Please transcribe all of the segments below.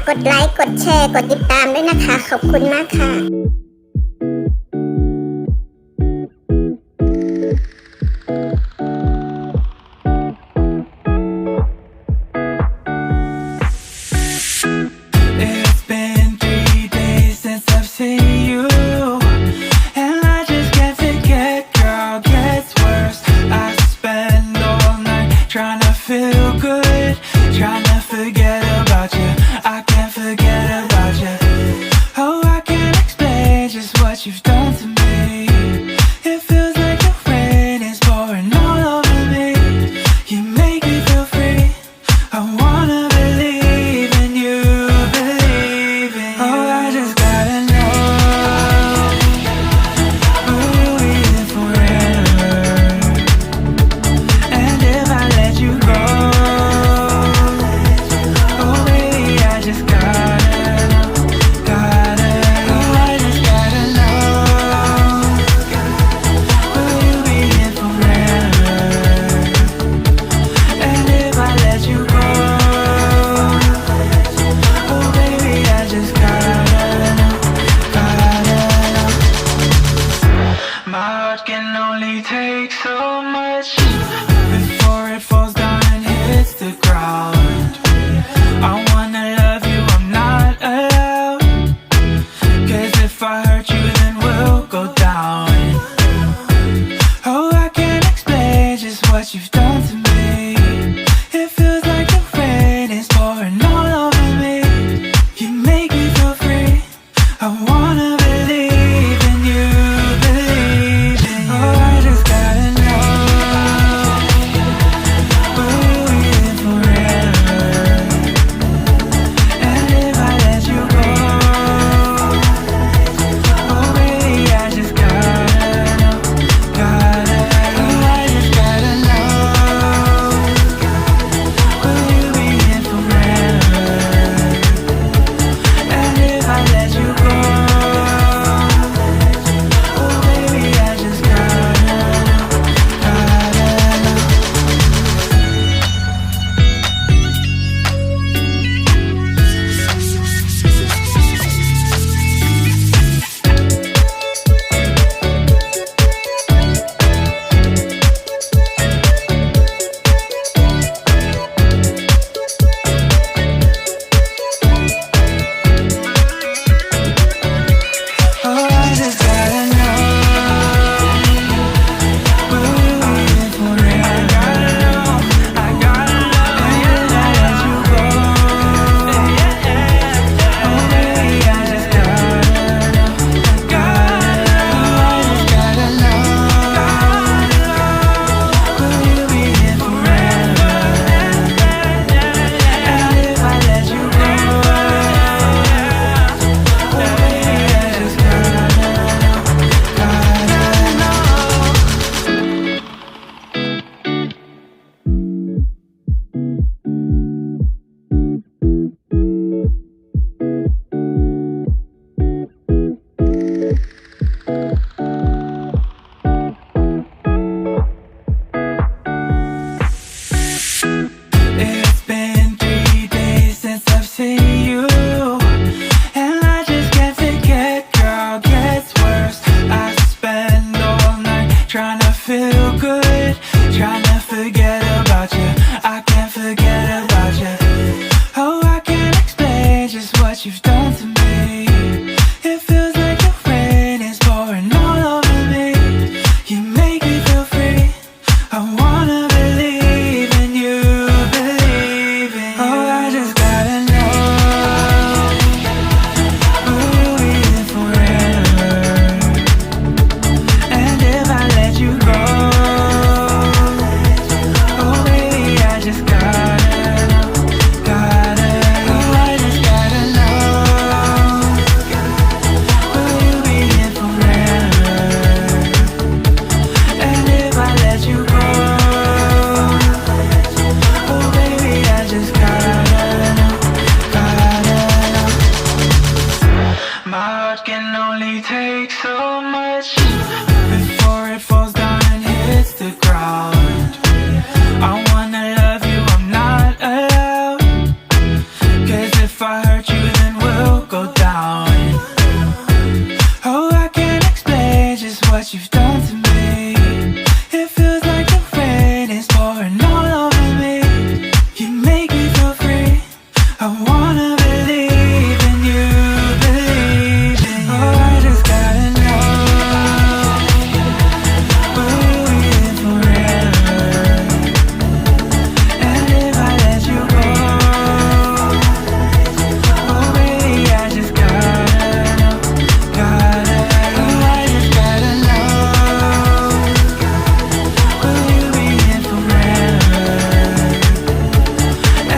กดไลค์กดแชร์กดติดตามด้วยนะคะขอบคุณมากค่ะGotta know If I hurt you, then we'll go down. Oh, I can't explain just what you've done to me. It feels like the rain is pouring all over me. You make me feel free. I wanna believe in you, believe in you. Oh, I just gotta know, will you be here forever? And if I let you go, oh baby, I just gotta know, gotta know. Oh, I just gotta know, will you be here forever?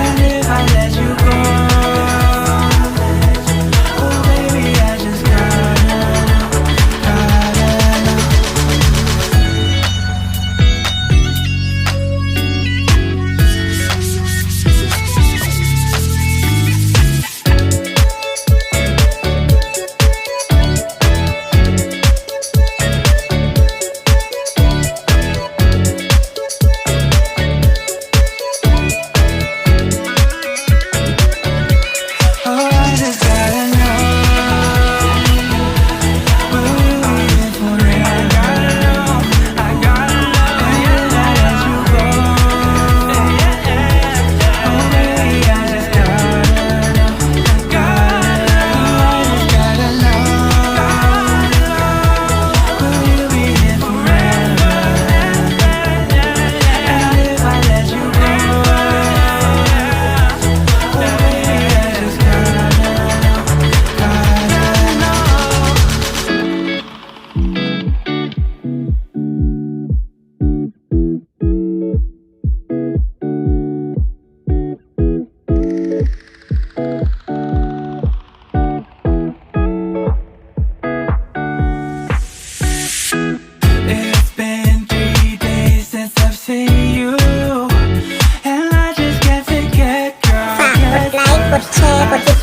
And if I let you go, oh baby, I just gotta know, gotta know. Oh, I just gotta know, will you be here forever? I gotta know, and if I let you go, oh baby, I just gotta know, gotta know. I just gotta know, will you be here forever? And if I let you go, oh baby, I just gotta know. It's been 3 days since I've seen you, and I just can't forget, girl. ฝากกดไลค์ กดแชร์ กดติด